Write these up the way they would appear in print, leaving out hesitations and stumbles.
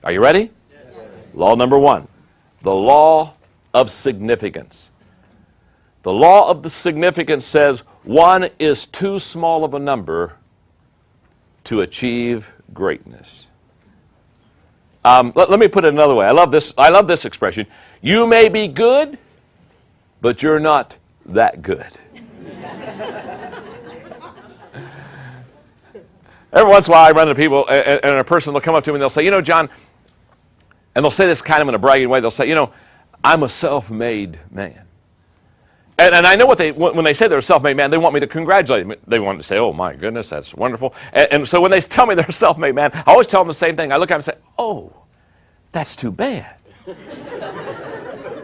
Are you ready? Yes. Law number 1, the law of significance. The law of the significance says 1 is too small of a number to achieve greatness. Let me put it another way. I love this expression. You may be good, but you're not that good. Every once in a while I run into people, and a person will come up to me and they'll say, John, and they'll say this kind of in a bragging way. They'll say, I'm a self-made man. And I know when they say they're a self-made man, they want me to congratulate them. They want to say, oh my goodness, that's wonderful. And so when they tell me they're a self-made man, I always tell them the same thing. I look at them and say, oh, that's too bad.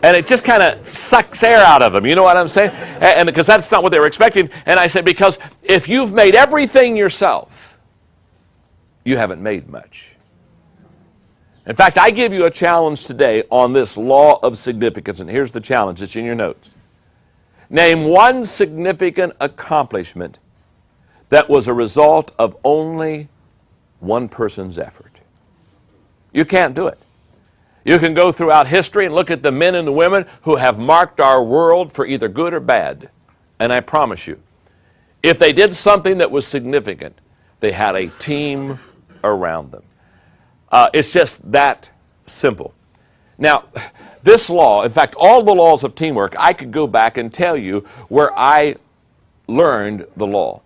And it just kind of sucks air out of them, you know what I'm saying? And because that's not what they were expecting. And I said, because if you've made everything yourself, you haven't made much. In fact, I give you a challenge today on this law of significance, and here's the challenge. It's in your notes. Name one significant accomplishment that was a result of only one person's effort. You can't do it. You can go throughout history and look at the men and the women who have marked our world for either good or bad. And I promise you, if they did something that was significant, they had a team around them. It's just that simple. Now, this law, in fact, all the laws of teamwork, I could go back and tell you where I learned the law.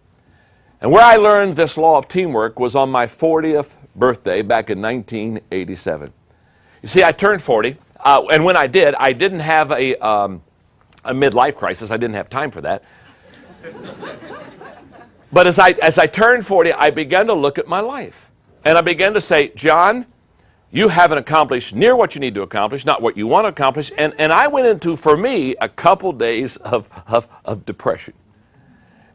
And where I learned this law of teamwork was on my 40th birthday back in 1987. You see, I turned 40, and when I did, I didn't have a midlife crisis. I didn't have time for that. But as I turned 40, I began to look at my life. And I began to say, John, you haven't accomplished near what you need to accomplish, not what you want to accomplish. And I went into, for me, a couple days of depression.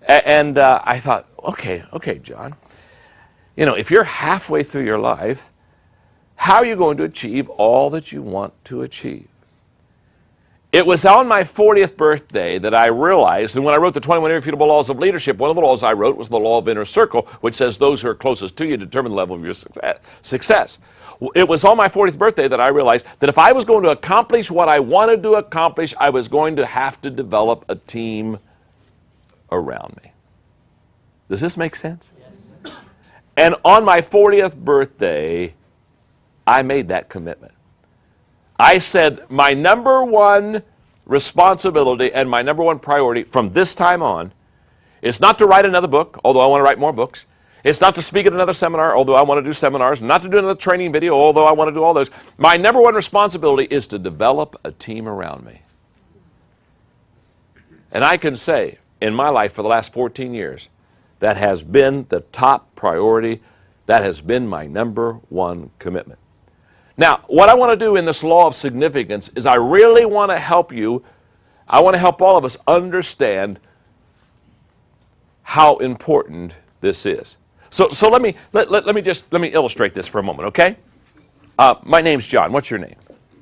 And I thought, okay, John, if you're halfway through your life, how are you going to achieve all that you want to achieve? It was on my 40th birthday that I realized, and when I wrote the 21 Irrefutable Laws of Leadership, one of the laws I wrote was the law of inner circle, which says those who are closest to you determine the level of your success. It was on my 40th birthday that I realized that if I was going to accomplish what I wanted to accomplish, I was going to have to develop a team around me. Does this make sense? Yes. And on my 40th birthday, I made that commitment. I said my number one responsibility and my number one priority from this time on is not to write another book, although I want to write more books. It's not to speak at another seminar, although I want to do seminars. Not to do another training video, although I want to do all those. My number one responsibility is to develop a team around me. And I can say, in my life for the last 14 years, that has been the top priority. That has been my number one commitment. Now, what I want to do in this law of significance is I really want to help you, I want to help all of us understand how important this is. So let me illustrate this for a moment, okay? My name's John. What's your name?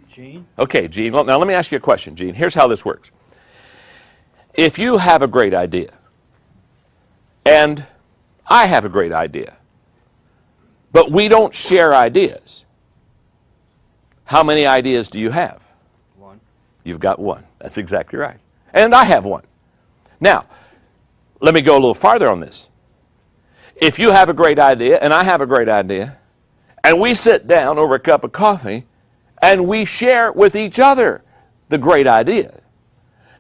Gene. Okay, Gene. Well, now let me ask you a question, Gene. Here's how this works. If you have a great idea, and I have a great idea, but we don't share ideas, how many ideas do you have? One. You've got one. That's exactly right. And I have one. Now, let me go a little farther on this. If you have a great idea and I have a great idea, and we sit down over a cup of coffee and we share with each other the great idea,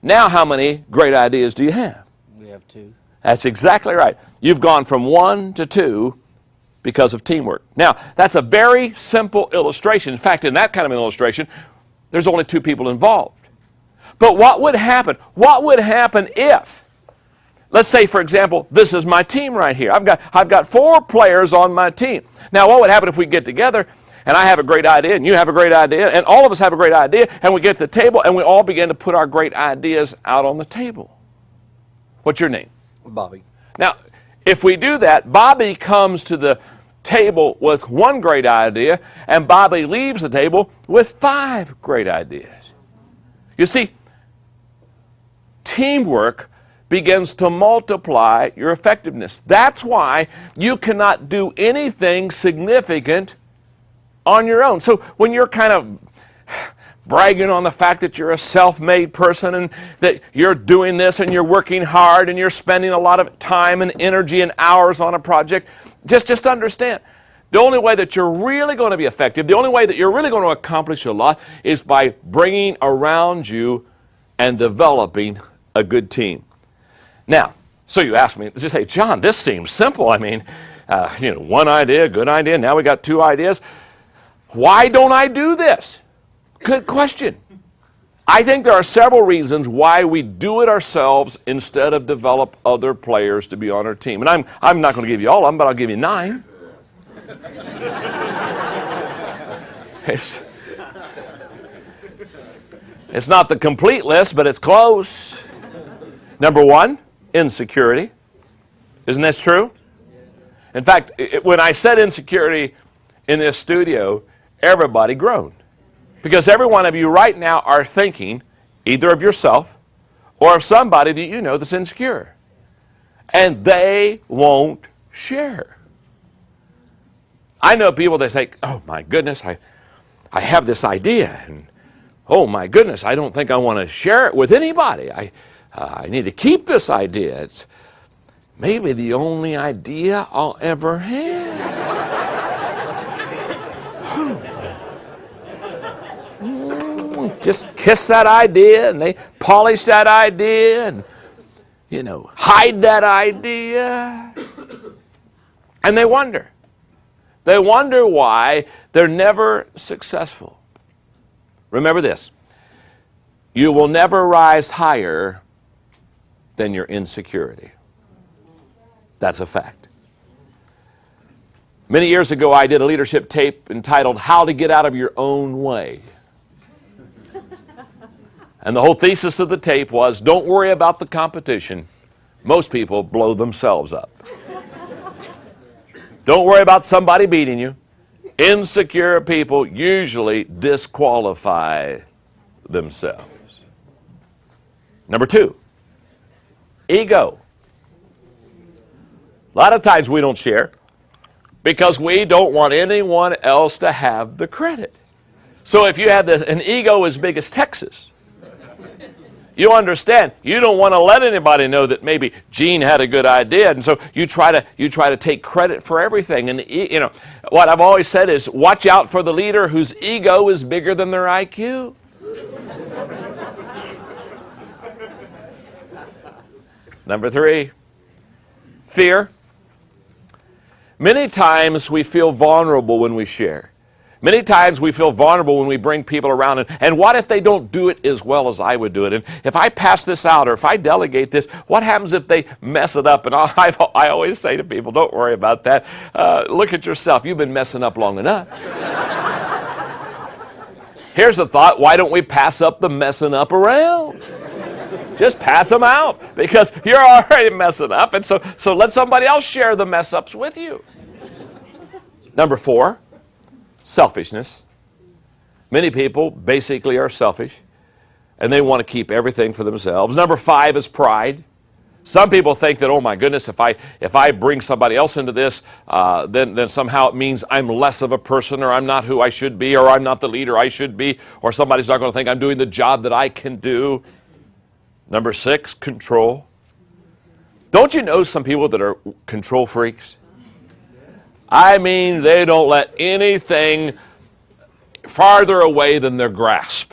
now how many great ideas do you have? We have two. That's exactly right. You've gone from 1 to 2 because of teamwork. Now, that's a very simple illustration. In fact, in that kind of an illustration, there's only 2 people involved. But what would happen? What would happen if, let's say, for example, this is my team right here. I've got 4 players on my team. Now, what would happen if we get together and I have a great idea and you have a great idea and all of us have a great idea and we get to the table and we all begin to put our great ideas out on the table? What's your name? Bobby. Now, if we do that, Bobby comes to the table with 1 great idea, and Bobby leaves the table with 5 great ideas. You see, teamwork begins to multiply your effectiveness. That's why you cannot do anything significant on your own. So when you're kind of bragging on the fact that you're a self-made person and that you're doing this and you're working hard and you're spending a lot of time and energy and hours on a project, just understand, the only way that you're really going to be effective, the only way that you're really going to accomplish a lot is by bringing around you and developing a good team. Now, so you ask me, just say, John, this seems simple. I mean, one idea, good idea, now we got 2 ideas. Why don't I do this? Good question. I think there are several reasons why we do it ourselves instead of develop other players to be on our team. And I'm not going to give you all of them, but I'll give you 9. It's not the complete list, but it's close. Number 1, insecurity. Isn't this true? In fact, when I said insecurity in this studio, everybody groaned. Because every one of you right now are thinking either of yourself or of somebody that you know that's insecure. And they won't share. I know people that say, oh my goodness, I have this idea. And oh my goodness, I don't think I want to share it with anybody. I need to keep this idea. It's maybe the only idea I'll ever have. Just kiss that idea and they polish that idea and, hide that idea. And they wonder. They wonder why they're never successful. Remember this. You will never rise higher than your insecurity. That's a fact. Many years ago, I did a leadership tape entitled How to Get Out of Your Own Way. And the whole thesis of the tape was, don't worry about the competition. Most people blow themselves up. Don't worry about somebody beating you. Insecure people usually disqualify themselves. Number 2, ego. A lot of times we don't share because we don't want anyone else to have the credit. So if you had an ego as big as Texas, you understand, you don't want to let anybody know that maybe Gene had a good idea, and so you try to take credit for everything. And what I've always said is, watch out for the leader whose ego is bigger than their IQ. Number 3, fear. Many times we feel vulnerable when we share. Many times we feel vulnerable when we bring people around. And what if they don't do it as well as I would do it? And if I pass this out or if I delegate this, what happens if they mess it up? And I always say to people, don't worry about that. Look at yourself. You've been messing up long enough. Here's a thought. Why don't we pass up the messing up around? Just pass them out because you're already messing up. And so let somebody else share the mess ups with you. Number 4. Selfishness. Many people basically are selfish, and they want to keep everything for themselves. Number 5 is pride. Some people think that, oh my goodness, if I bring somebody else into this, then somehow it means I'm less of a person, or I'm not who I should be, or I'm not the leader I should be, or somebody's not going to think I'm doing the job that I can do. Number 6, control. Don't you know some people that are control freaks? I mean, they don't let anything farther away than their grasp.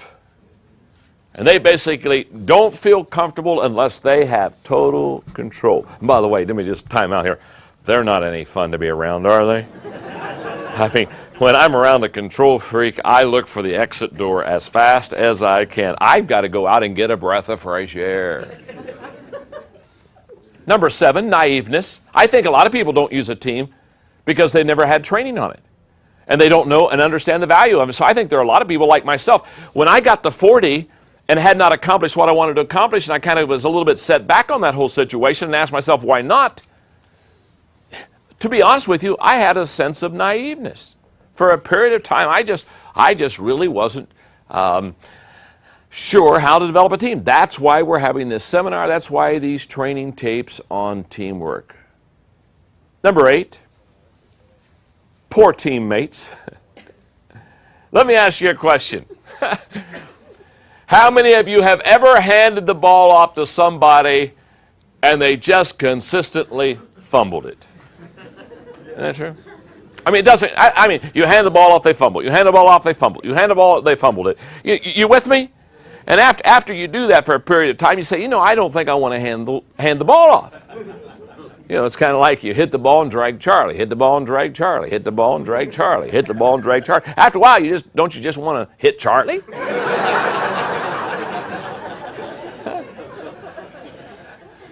And they basically don't feel comfortable unless they have total control. And by the way, let me just time out here. They're not any fun to be around, are they? I mean, when I'm around a control freak, I look for the exit door as fast as I can. I've got to go out and get a breath of fresh air. Number 7, naiveness. I think a lot of people don't use a team because they never had training on it. And they don't know and understand the value of it. So I think there are a lot of people like myself. When I got to 40 and had not accomplished what I wanted to accomplish, and I kind of was a little bit set back on that whole situation and asked myself, why not? To be honest with you, I had a sense of naiveness. For a period of time, I just really wasn't sure how to develop a team. That's why we're having this seminar. That's why these training tapes on teamwork. Number 8, poor teammates. Let me ask you a question. How many of you have ever handed the ball off to somebody and they just consistently fumbled it? Isn't that true? I mean, it doesn't, I mean, you hand the ball off, they fumble. You hand the ball off, they fumble. You hand the ball, they fumbled it. You with me? And after you do that for a period of time, you say, I don't think I want to hand the ball off. It's kind of like you hit the ball and drag Charlie, hit the ball and drag Charlie, hit the ball and drag Charlie, hit the ball and drag Charlie. After a while, don't you just want to hit Charlie?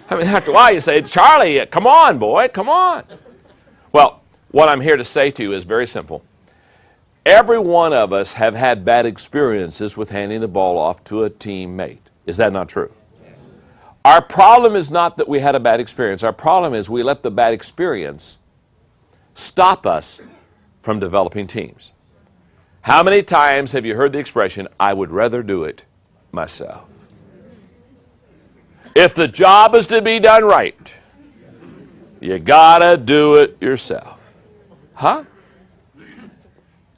I mean, after a while, you say, Charlie, come on, boy, come on. Well, what I'm here to say to you is very simple. Every one of us have had bad experiences with handing the ball off to a teammate. Is that not true? Yes. Our problem is not that we had a bad experience. Our problem is we let the bad experience stop us from developing teams. How many times have you heard the expression, I would rather do it myself? If the job is to be done right, you gotta do it yourself. Huh?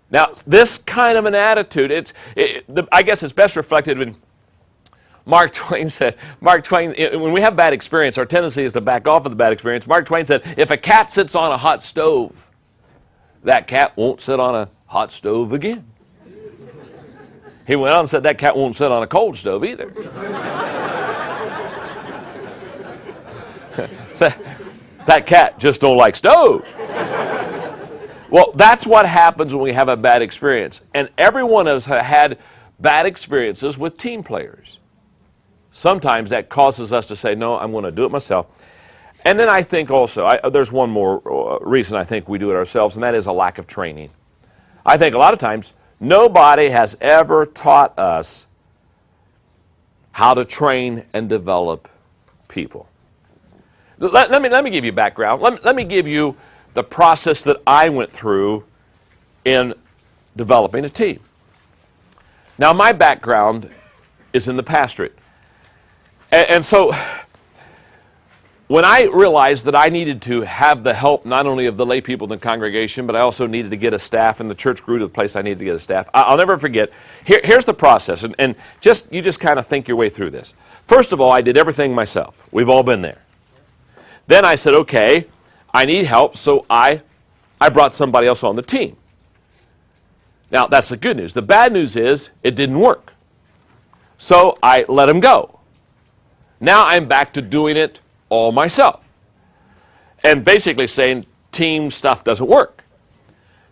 Now, this kind of an attitude, I guess it's best reflected when Mark Twain said, when we have bad experience, our tendency is to back off of the bad experience. Mark Twain said, if a cat sits on a hot stove, that cat won't sit on a hot stove again. He went on and said, that cat won't sit on a cold stove either. That cat just don't like stove. Well, that's what happens when we have a bad experience. And every one of us have had bad experiences with team players. Sometimes that causes us to say, no, I'm going to do it myself. And then I think also, there's one more reason I think we do it ourselves, and that is a lack of training. I think a lot of times, nobody has ever taught us how to train and develop people. Let me give you background. Let me give you the process that I went through in developing a team. Now, my background is in the pastorate. And so, when I realized that I needed to have the help not only of the lay people in the congregation, but I also needed to get a staff, and the church grew to the place I needed to get a staff, I'll never forget, here's the process, and you just kind of think your way through this. First of all, I did everything myself. We've all been there. Then I said, okay, I need help, so I brought somebody else on the team. Now, that's the good news. The bad news is it didn't work. So I let him go. Now I'm back to doing it all myself. And basically saying team stuff doesn't work.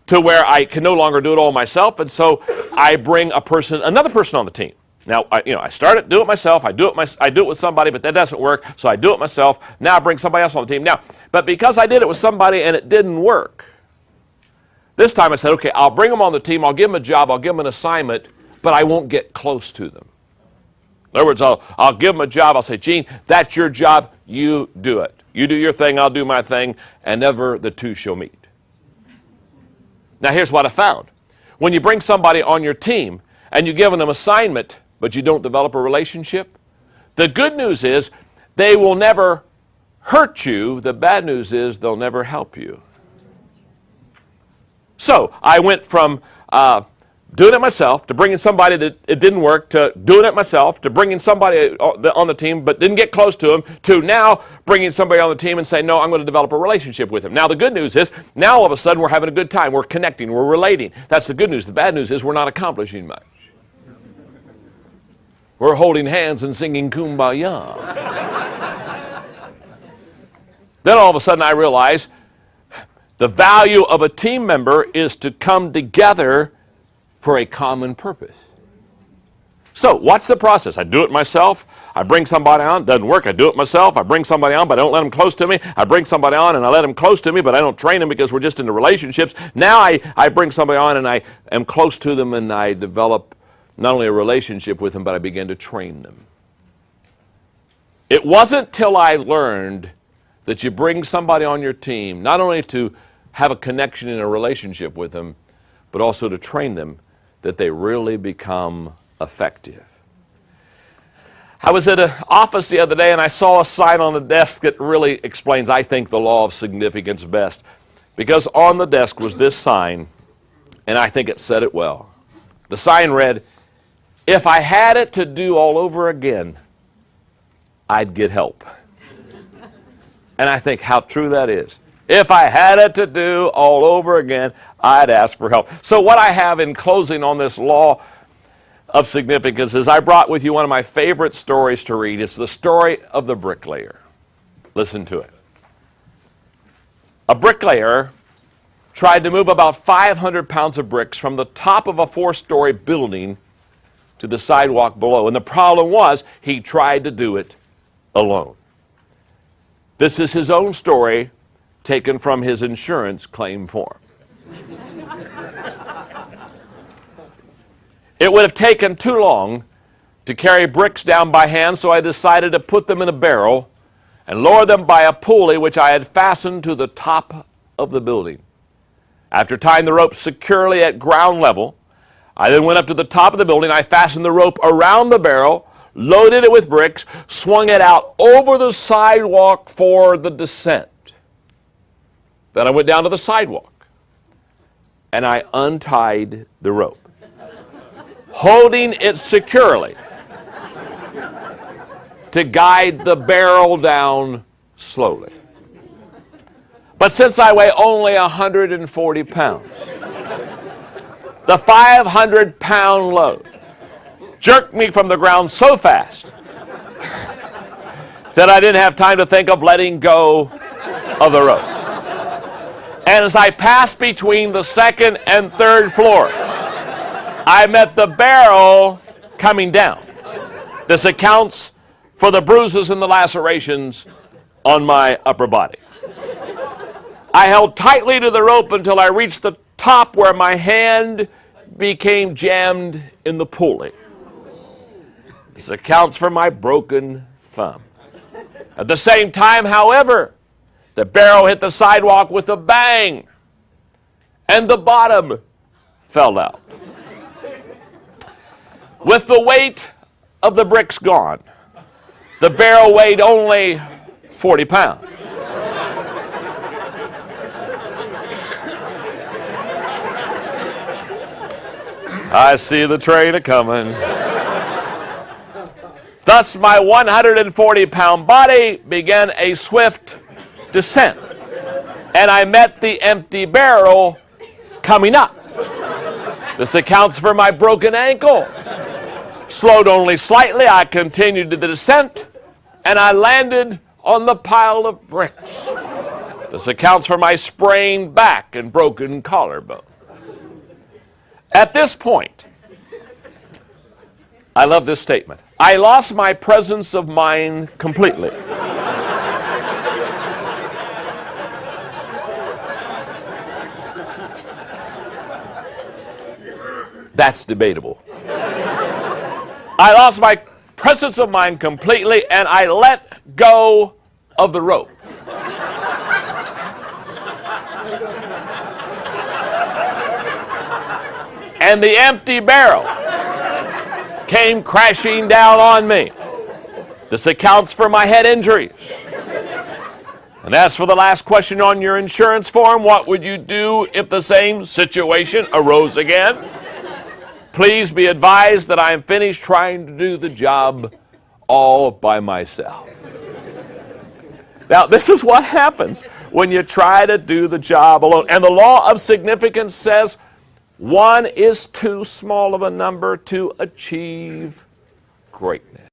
To where I can no longer do it all myself, and so I bring another person on the team. Now, I started do it myself. I do it with somebody, but that doesn't work. So I do it myself. Now I bring somebody else on the team. Now, but because I did it with somebody and it didn't work, this time I said, okay, I'll bring them on the team. I'll give them a job. I'll give them an assignment, but I won't get close to them. In other words, I'll give them a job. I'll say, Gene, that's your job. You do it. You do your thing. I'll do my thing, and never the two shall meet. Now, here's what I found. When you bring somebody on your team and you give them an assignment, but you don't develop a relationship, the good news is they will never hurt you. The bad news is they'll never help you. So I went from doing it myself to bringing somebody that it didn't work, to doing it myself, to bringing somebody on the team but didn't get close to him, to now bringing somebody on the team and saying, no, I'm going to develop a relationship with him. Now the good news is, now all of a sudden we're having a good time. We're connecting. We're relating. That's the good news. The bad news is we're not accomplishing much. We're holding hands and singing Kumbaya. Then all of a sudden I realize the value of a team member is to come together for a common purpose. So, what's the process? I do it myself. I bring somebody on. Doesn't work. I do it myself. I bring somebody on, but I don't let them close to me. I bring somebody on, and I let them close to me, but I don't train them because we're just into relationships. Now I bring somebody on, and I am close to them, and I develop not only a relationship with them, but I begin to train them. It wasn't till I learned that you bring somebody on your team, not only to have a connection in a relationship with them, but also to train them, that they really become effective. I was at an office the other day and I saw a sign on the desk that really explains, I think, the law of significance best. Because on the desk was this sign, and I think it said it well. The sign read, "If I had it to do all over again, I'd get help." And I think how true that is. If I had it to do all over again, I'd ask for help. So what I have in closing on this law of significance is I brought with you one of my favorite stories to read. It's the story of the bricklayer. Listen to it. A bricklayer tried to move about 500 pounds of bricks from the top of a 4-story building to the sidewalk below. And the problem was he tried to do it alone. This is his own story taken from his insurance claim form. It would have taken too long to carry bricks down by hand, so I decided to put them in a barrel and lower them by a pulley which I had fastened to the top of the building. After tying the rope securely at ground level, I then went up to the top of the building. I fastened the rope around the barrel, loaded it with bricks, swung it out over the sidewalk for the descent. Then I went down to the sidewalk, and I untied the rope, holding it securely to guide the barrel down slowly. But since I weigh only 140 pounds, the 500-pound load jerked me from the ground so fast that I didn't have time to think of letting go of the rope. And as I passed between the second and third floors, I met the barrel coming down. This accounts for the bruises and the lacerations on my upper body. I held tightly to the rope until I reached the top, where my hand became jammed in the pulley. This accounts for my broken thumb. At the same time, however, the barrel hit the sidewalk with a bang, and the bottom fell out. With the weight of the bricks gone, the barrel weighed only 40 pounds. I see the train a-coming. Thus, my 140-pound body began a swift descent, and I met the empty barrel coming up. This accounts for my broken ankle. Slowed only slightly, I continued the descent, and I landed on the pile of bricks. This accounts for my sprained back and broken collarbone. At this point, I love this statement, I lost my presence of mind completely. That's debatable. I lost my presence of mind completely, and I let go of the rope. And the empty barrel came crashing down on me. This accounts for my head injuries. And as for the last question on your insurance form, what would you do if the same situation arose again? Please be advised that I am finished trying to do the job all by myself. Now, this is what happens when you try to do the job alone. And the law of significance says one is too small of a number to achieve greatness.